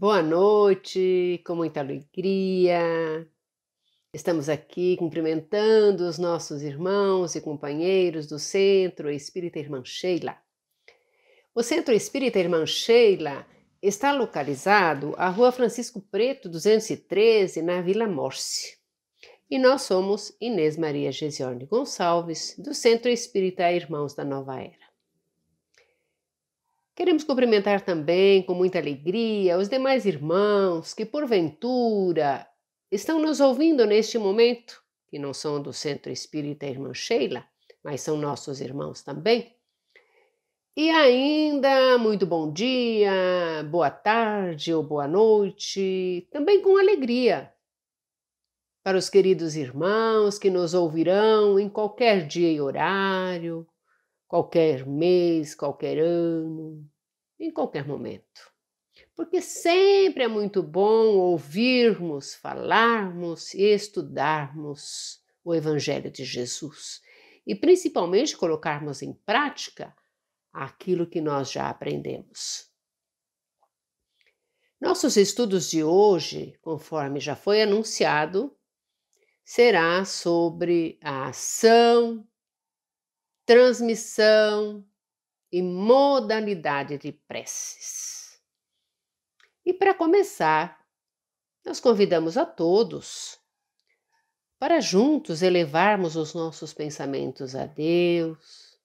Boa noite, com muita alegria. Estamos aqui cumprimentando os nossos irmãos e companheiros do Centro Espírita Irmã Sheila. O Centro Espírita Irmã Sheila está localizado à Rua Francisco Preto, 213, na Vila Morse. E nós somos Inês Maria Gesione Gonçalves, do Centro Espírita Irmãos da Nova Era. Queremos cumprimentar também com muita alegria os demais irmãos que, porventura, estão nos ouvindo neste momento, que não são do Centro Espírita Irmã Sheila, mas são nossos irmãos também. E ainda muito bom dia, boa tarde ou boa noite, também com alegria para os queridos irmãos que nos ouvirão em qualquer dia e horário, qualquer mês, qualquer ano, em qualquer momento. Porque sempre é muito bom ouvirmos, falarmos e estudarmos o Evangelho de Jesus e principalmente colocarmos em prática aquilo que nós já aprendemos. Nossos estudos de hoje, conforme já foi anunciado, será sobre a ação, transmissão e modalidade de preces. E para começar, nós convidamos a todos para juntos elevarmos os nossos pensamentos a Deus,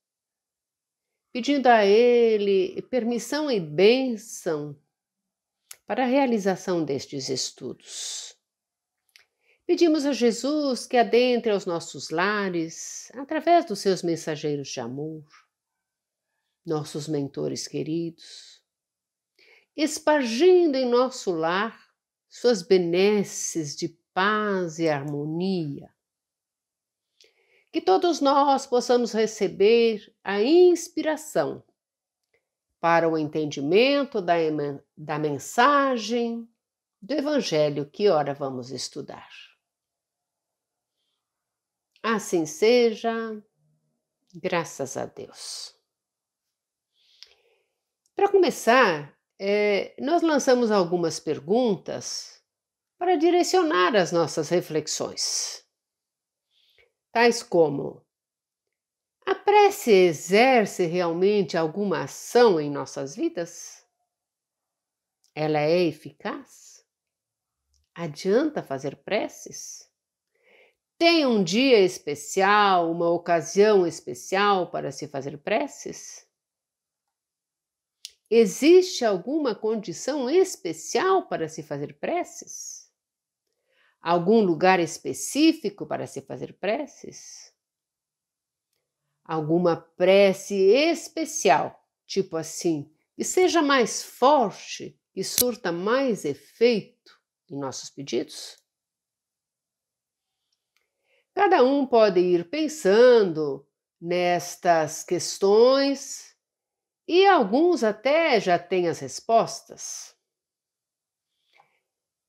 pedindo a Ele permissão e bênção para a realização destes estudos. Pedimos a Jesus que adentre aos nossos lares através dos seus mensageiros de amor, nossos mentores queridos, espargindo em nosso lar suas benesses de paz e harmonia. Que todos nós possamos receber a inspiração para o entendimento da mensagem do Evangelho que ora vamos estudar. Assim seja, graças a Deus. Para começar, nós lançamos algumas perguntas para direcionar as nossas reflexões. Tais como: a prece exerce realmente alguma ação em nossas vidas? Ela é eficaz? Adianta fazer preces? Tem um dia especial, uma ocasião especial para se fazer preces? Existe alguma condição especial para se fazer preces? Algum lugar específico para se fazer preces? Alguma prece especial, tipo assim, que seja mais forte, que surta mais efeito em nossos pedidos? Cada um pode ir pensando nestas questões e alguns até já têm as respostas.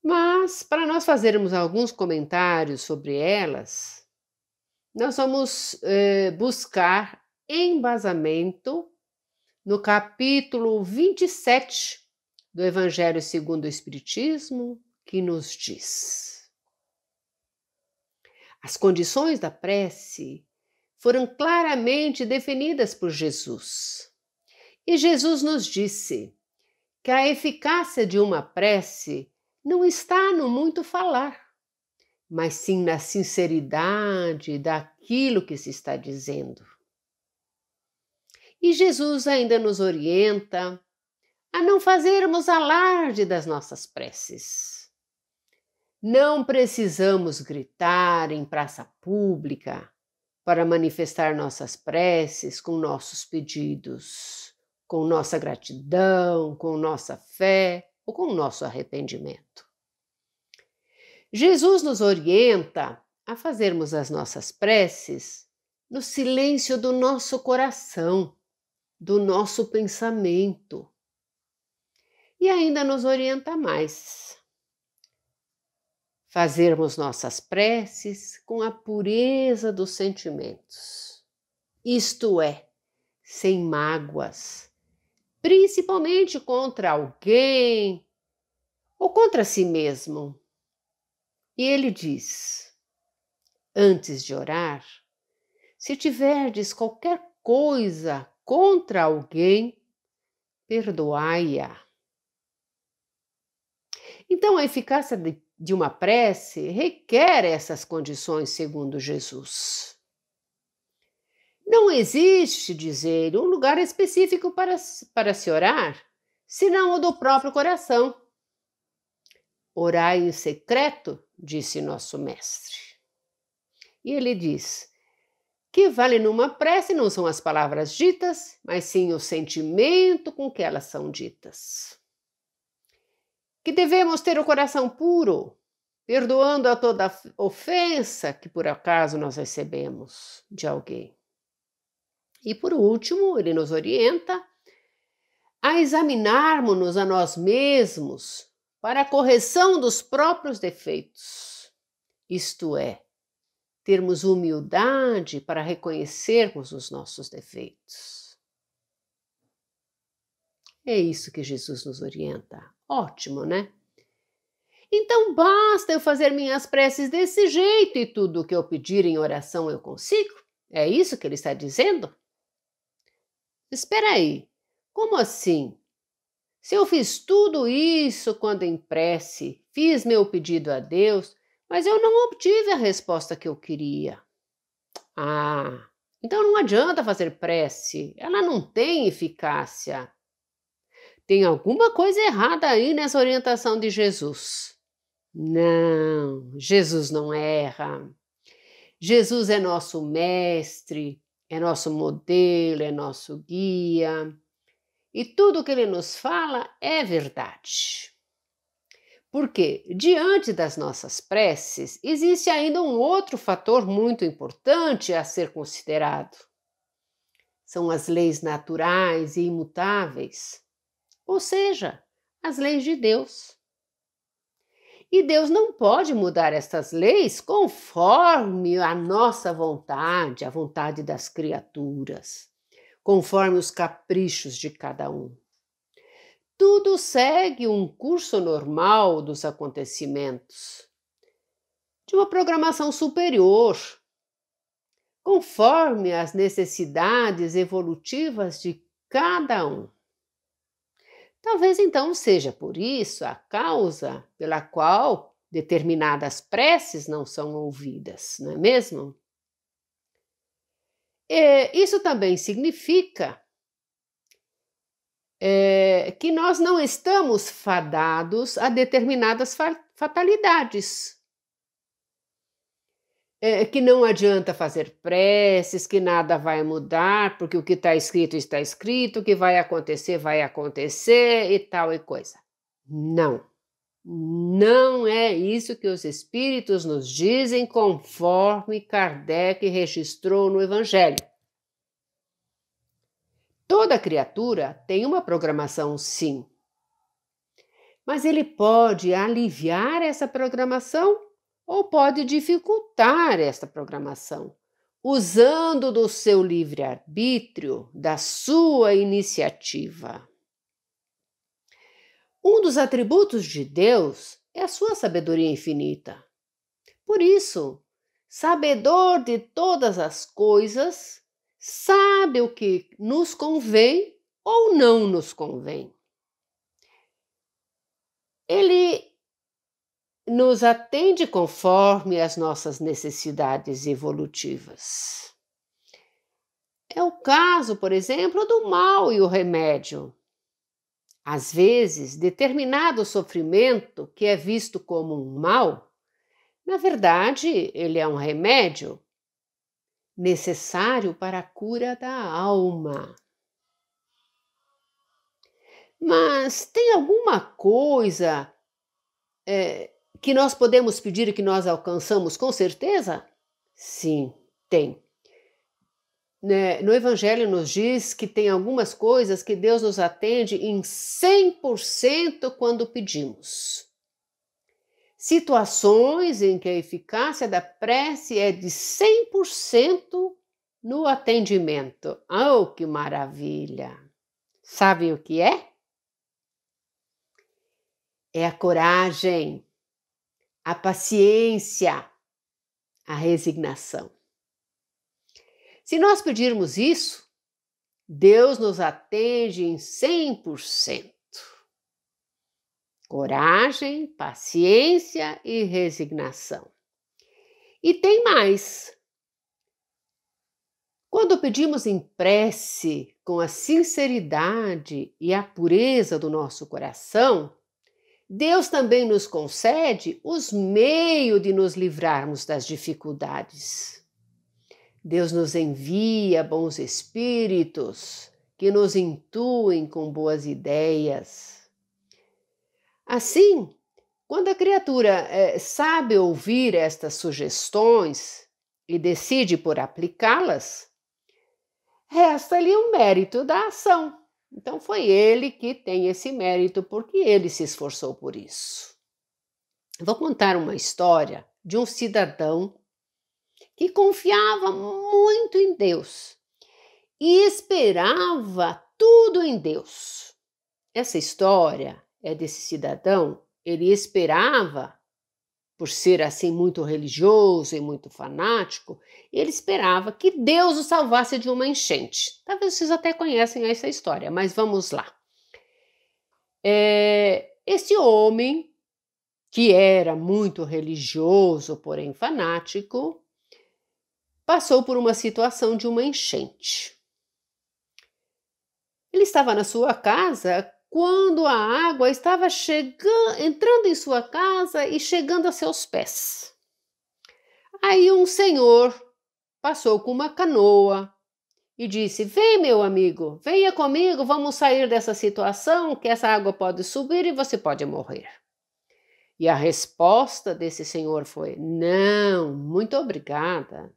Mas, para nós fazermos alguns comentários sobre elas, nós vamos buscar embasamento no capítulo 27 do Evangelho segundo o Espiritismo, que nos diz: as condições da prece foram claramente definidas por Jesus. E Jesus nos disse que a eficácia de uma prece não está no muito falar, mas sim na sinceridade daquilo que se está dizendo. E Jesus ainda nos orienta a não fazermos alarde das nossas preces. Não precisamos gritar em praça pública para manifestar nossas preces com nossos pedidos, com nossa gratidão, com nossa fé ou com nosso arrependimento. Jesus nos orienta a fazermos as nossas preces no silêncio do nosso coração, do nosso pensamento. E ainda nos orienta mais: fazermos nossas preces com a pureza dos sentimentos, isto é, sem mágoas, principalmente contra alguém ou contra si mesmo. E ele diz: antes de orar, se tiverdes qualquer coisa contra alguém, perdoai-a. Então, a eficácia de uma prece requer essas condições, segundo Jesus. Não existe, diz ele, um lugar específico para se orar, senão o do próprio coração. Orai em secreto, disse nosso mestre. E ele diz: que vale numa prece não são as palavras ditas, mas sim o sentimento com que elas são ditas. Que devemos ter o coração puro, perdoando a toda ofensa que por acaso nós recebemos de alguém. E por último, ele nos orienta a examinarmos-nos a nós mesmos para a correção dos próprios defeitos, isto é, termos humildade para reconhecermos os nossos defeitos. É isso que Jesus nos orienta. Ótimo, né? Então basta eu fazer minhas preces desse jeito e tudo o que eu pedir em oração eu consigo? É isso que ele está dizendo? Espera aí, como assim? Se eu fiz tudo isso quando em prece, fiz meu pedido a Deus, mas eu não obtive a resposta que eu queria. Ah, então não adianta fazer prece, ela não tem eficácia. Tem alguma coisa errada aí nessa orientação de Jesus. Não, Jesus não erra. Jesus é nosso mestre, é nosso modelo, é nosso guia. E tudo que ele nos fala é verdade. Porque, diante das nossas preces, existe ainda um outro fator muito importante a ser considerado. São as leis naturais e imutáveis, ou seja, as leis de Deus. E Deus não pode mudar estas leis conforme a nossa vontade, a vontade das criaturas, conforme os caprichos de cada um. Tudo segue um curso normal dos acontecimentos, de uma programação superior, conforme as necessidades evolutivas de cada um. Talvez então seja por isso a causa pela qual determinadas preces não são ouvidas, não é mesmo? Isso também significa que nós não estamos fadados a determinadas fatalidades. Que não adianta fazer preces, que nada vai mudar, porque o que está escrito, o que vai acontecer e tal e coisa. Não, não é isso que os espíritos nos dizem conforme Kardec registrou no Evangelho. Toda criatura tem uma programação, sim, mas ele pode aliviar essa programação ou pode dificultar esta programação, usando do seu livre-arbítrio, da sua iniciativa. Um dos atributos de Deus é a sua sabedoria infinita. Por isso, sabedor de todas as coisas, sabe o que nos convém ou não nos convém. Ele nos atende conforme as nossas necessidades evolutivas. É o caso, por exemplo, do mal e o remédio. Às vezes, determinado sofrimento que é visto como um mal, na verdade, ele é um remédio necessário para a cura da alma. Mas tem alguma coisa que nós podemos pedir e que nós alcançamos com certeza? Sim, tem. No Evangelho nos diz que tem algumas coisas que Deus nos atende em 100% quando pedimos. Situações em que a eficácia da prece é de 100% no atendimento. Oh, que maravilha! Sabem o que é? é a coragem, a paciência, a resignação. Se nós pedirmos isso, Deus nos atende em 100%. Coragem, paciência e resignação. E tem mais. Quando pedimos em prece, com a sinceridade e a pureza do nosso coração, Deus também nos concede os meios de nos livrarmos das dificuldades. Deus nos envia bons espíritos que nos intuem com boas ideias. Assim, quando a criatura sabe ouvir estas sugestões e decide por aplicá-las, resta-lhe o mérito da ação. Então foi ele que tem esse mérito, porque ele se esforçou por isso. Vou contar uma história de um cidadão que confiava muito em Deus e esperava tudo em Deus. Essa história é desse cidadão, ele esperava, por ser assim muito religioso e muito fanático, ele esperava que Deus o salvasse de uma enchente. Talvez vocês até conhecem essa história, mas vamos lá. Esse homem, que era muito religioso, porém fanático, passou por uma situação de uma enchente. Ele estava na sua casa quando a água estava entrando em sua casa e chegando a seus pés. Aí um senhor passou com uma canoa e disse: "Vem, meu amigo, venha comigo, vamos sair dessa situação, que essa água pode subir e você pode morrer." E a resposta desse senhor foi: "Não, muito obrigada.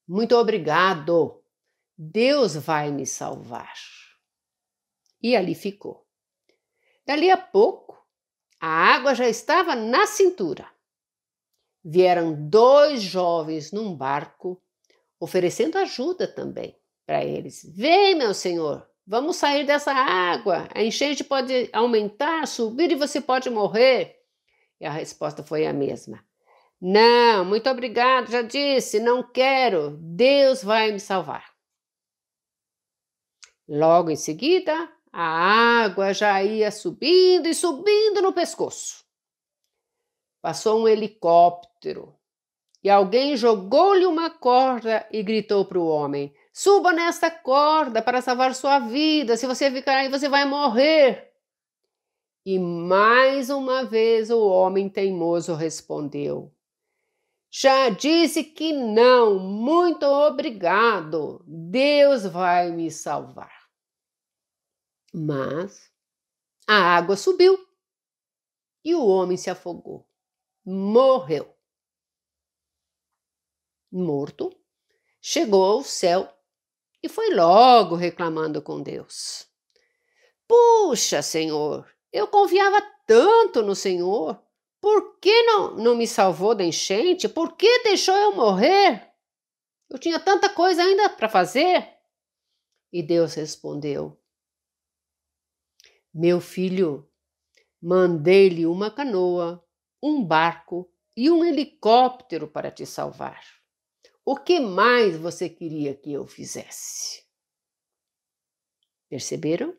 Muito obrigado. Deus vai me salvar." E ali ficou. Dali a pouco, a água já estava na cintura. Vieram 2 jovens num barco, oferecendo ajuda também para eles. "Vem, meu senhor, vamos sair dessa água. A enchente pode aumentar, subir e você pode morrer." E a resposta foi a mesma: "Não, muito obrigado, já disse, não quero. Deus vai me salvar." Logo em seguida, a água já ia subindo e subindo no pescoço. Passou um helicóptero e alguém jogou-lhe uma corda e gritou para o homem: "Suba nesta corda para salvar sua vida. Se você ficar aí, você vai morrer." E mais uma vez o homem teimoso respondeu: "Já disse que não, muito obrigado. Deus vai me salvar." Mas a água subiu e o homem se afogou. Morreu. Morto, chegou ao céu e foi logo reclamando com Deus: "Puxa, Senhor, eu confiava tanto no Senhor. Por que não me salvou da enchente? Por que deixou eu morrer? Eu tinha tanta coisa ainda para fazer." E Deus respondeu: "Meu filho, mandei-lhe uma canoa, um barco e um helicóptero para te salvar. O que mais você queria que eu fizesse?" Perceberam?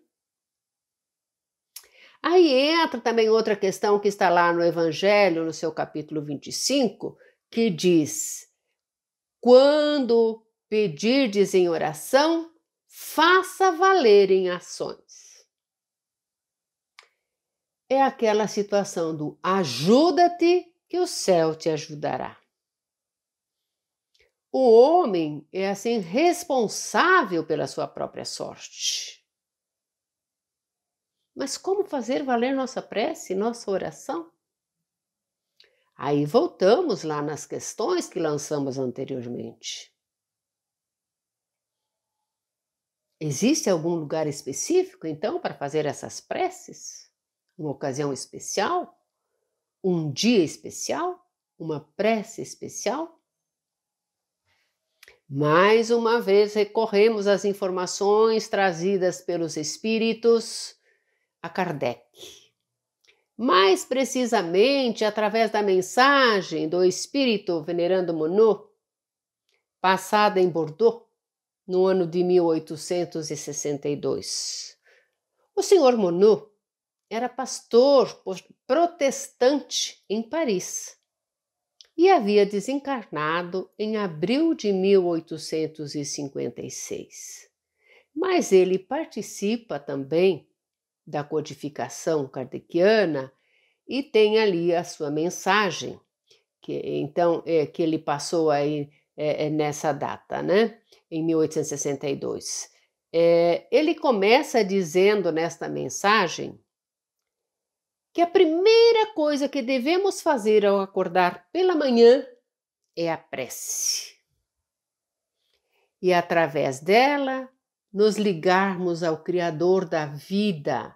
Aí entra também outra questão que está lá no Evangelho, no seu capítulo 25, que diz: "Quando pedirdes em oração, faça valer em ações." É aquela situação do ajuda-te que o céu te ajudará. O homem é assim responsável pela sua própria sorte. Mas como fazer valer nossa prece, nossa oração? Aí voltamos lá nas questões que lançamos anteriormente. Existe algum lugar específico, então, para fazer essas preces? Uma ocasião especial? Um dia especial? Uma prece especial? Mais uma vez recorremos às informações trazidas pelos espíritos a Kardec. mais precisamente através da mensagem do espírito Venerando Monod, passada em Bordeaux, no ano de 1862. O senhor Monod era pastor protestante em Paris e havia desencarnado em abril de 1856. Mas ele participa também da codificação kardeciana e tem ali a sua mensagem, que ele passou aí nessa data, né? Em 1862. Ele começa dizendo nesta mensagem que a primeira coisa que devemos fazer ao acordar pela manhã é a prece. E através dela, nos ligarmos ao Criador da vida,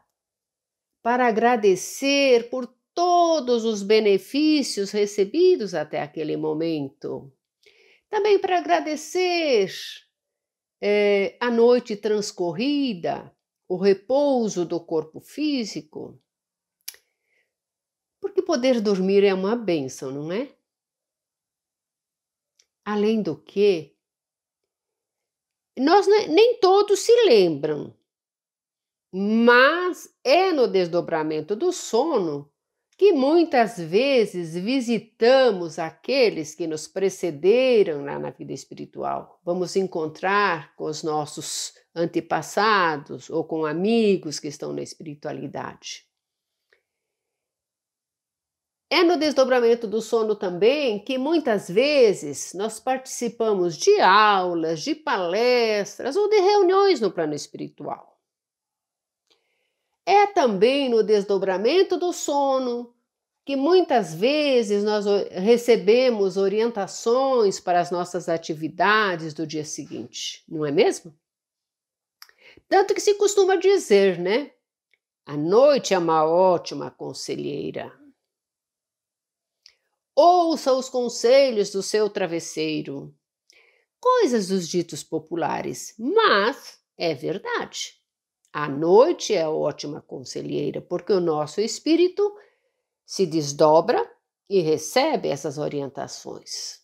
para agradecer por todos os benefícios recebidos até aquele momento. Também para agradecer a noite transcorrida, o repouso do corpo físico, porque poder dormir é uma bênção, não é? Além do que, nós nem todos se lembram, mas é no desdobramento do sono que muitas vezes visitamos aqueles que nos precederam lá na vida espiritual. Vamos encontrar com os nossos antepassados ou com amigos que estão na espiritualidade. É no desdobramento do sono também que muitas vezes nós participamos de aulas, de palestras ou de reuniões no plano espiritual. É também no desdobramento do sono que muitas vezes nós recebemos orientações para as nossas atividades do dia seguinte, não é mesmo? Tanto que se costuma dizer, né? A noite é uma ótima conselheira. Ouça os conselhos do seu travesseiro. Coisas dos ditos populares, mas é verdade. A noite é ótima conselheira, porque o nosso espírito se desdobra e recebe essas orientações.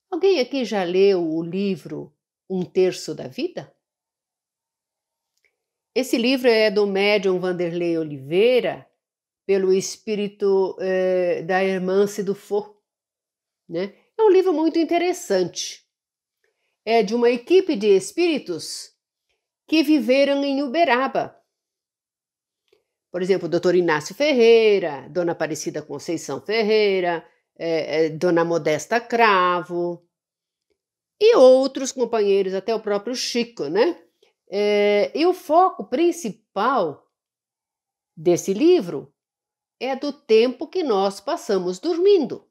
Alguém aqui já leu o livro Um Terço da Vida? Esse livro é do médium Vanderlei Oliveira, pelo espírito da Hermance Dufault, né? É um livro muito interessante. É de uma equipe de espíritos que viveram em Uberaba. Por exemplo, o Dr. Inácio Ferreira, Dona Aparecida Conceição Ferreira, Dona Modesta Cravo e outros companheiros, até o próprio Chico, né? E o foco principal desse livro é do tempo que nós passamos dormindo.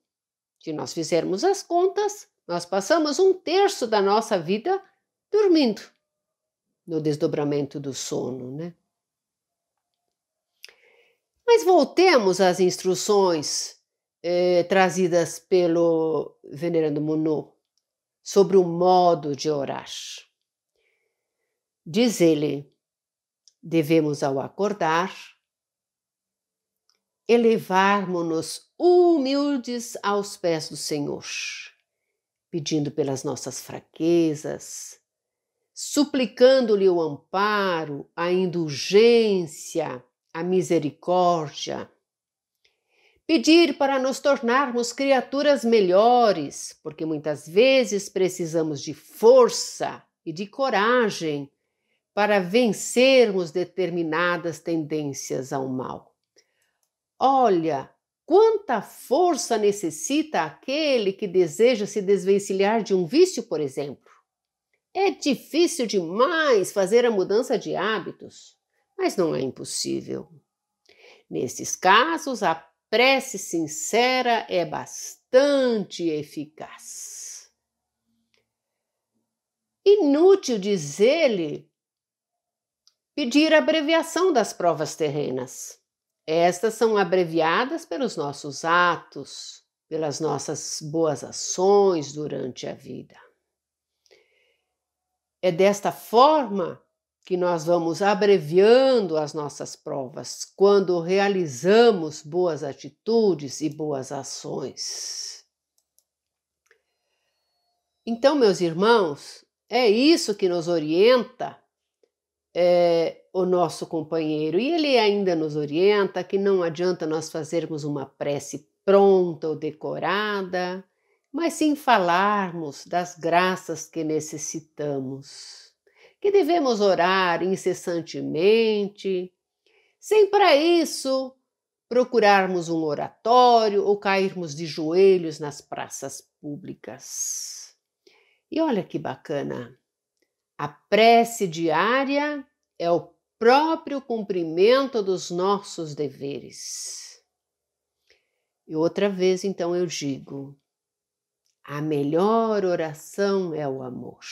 Se nós fizermos as contas, nós passamos um terço da nossa vida dormindo, no desdobramento do sono, né? Mas voltemos às instruções trazidas pelo Venerando Monod sobre o modo de orar. Diz ele, devemos ao acordar elevarmos-nos humildes aos pés do Senhor, pedindo pelas nossas fraquezas, suplicando-lhe o amparo, a indulgência, a misericórdia. Pedir para nos tornarmos criaturas melhores, porque muitas vezes precisamos de força e de coragem para vencermos determinadas tendências ao mal. Olha, quanta força necessita aquele que deseja se desvencilhar de um vício, por exemplo. É difícil demais fazer a mudança de hábitos, mas não é impossível. Nesses casos, a prece sincera é bastante eficaz. Inútil, diz ele, pedir a abreviação das provas terrenas. Estas são abreviadas pelos nossos atos, pelas nossas boas ações durante a vida. É desta forma que nós vamos abreviando as nossas provas quando realizamos boas atitudes e boas ações. Então, meus irmãos, é isso que nos orienta o nosso companheiro. E ele ainda nos orienta que não adianta nós fazermos uma prece pronta ou decorada, mas sim falarmos das graças que necessitamos, que devemos orar incessantemente, sem para isso procurarmos um oratório ou cairmos de joelhos nas praças públicas. E olha que bacana! A prece diária é o próprio cumprimento dos nossos deveres. E outra vez, então, eu digo: a melhor oração é o amor.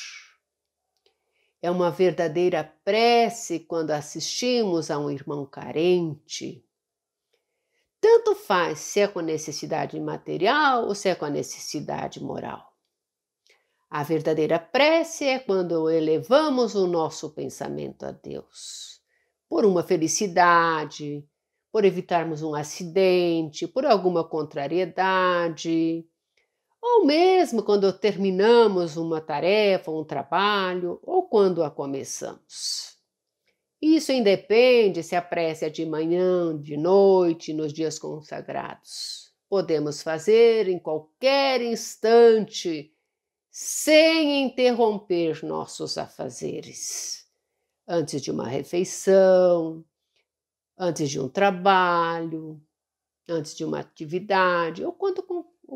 É uma verdadeira prece quando assistimos a um irmão carente. Tanto faz se é com necessidade material ou se é com a necessidade moral. A verdadeira prece é quando elevamos o nosso pensamento a Deus, por uma felicidade, por evitarmos um acidente, por alguma contrariedade, ou mesmo quando terminamos uma tarefa, um trabalho, ou quando a começamos. Isso independe se a prece é de manhã, de noite, nos dias consagrados. Podemos fazer em qualquer instante, sem interromper nossos afazeres. Antes de uma refeição, antes de um trabalho, antes de uma atividade, ou quando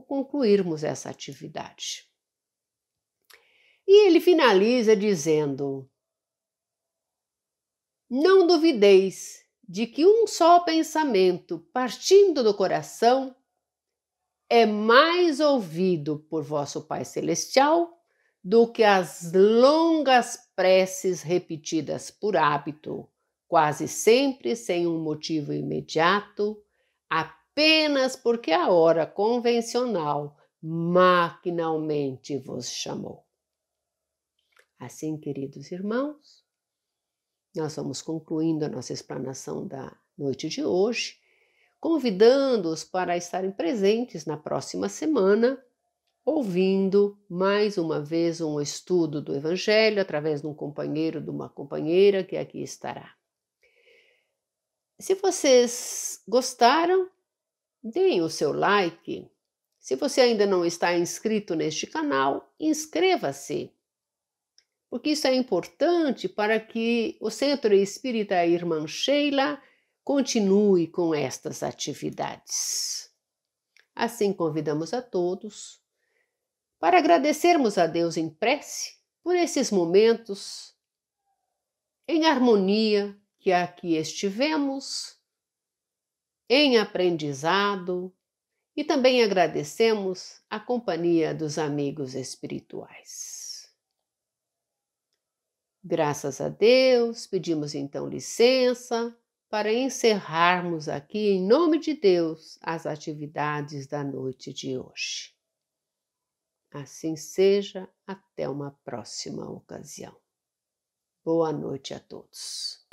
concluirmos essa atividade. E ele finaliza dizendo: não duvideis de que um só pensamento, partindo do coração, é mais ouvido por vosso Pai Celestial do que as longas preces repetidas por hábito, quase sempre sem um motivo imediato, apenas porque a hora convencional maquinalmente vos chamou. Assim, queridos irmãos, nós vamos concluindo a nossa explanação da noite de hoje, convidando-os para estarem presentes na próxima semana, ouvindo mais uma vez um estudo do Evangelho através de um companheiro, de uma companheira que aqui estará. Se vocês gostaram, deem o seu like. Se você ainda não está inscrito neste canal, inscreva-se, porque isso é importante para que o Centro Espírita Irmã Sheila continue com estas atividades. Assim, convidamos a todos para agradecermos a Deus em prece por esses momentos em harmonia que aqui estivemos, em aprendizado, e também agradecemos a companhia dos amigos espirituais. Graças a Deus, pedimos então licença para encerrarmos aqui, em nome de Deus, as atividades da noite de hoje. Assim seja, até uma próxima ocasião. Boa noite a todos.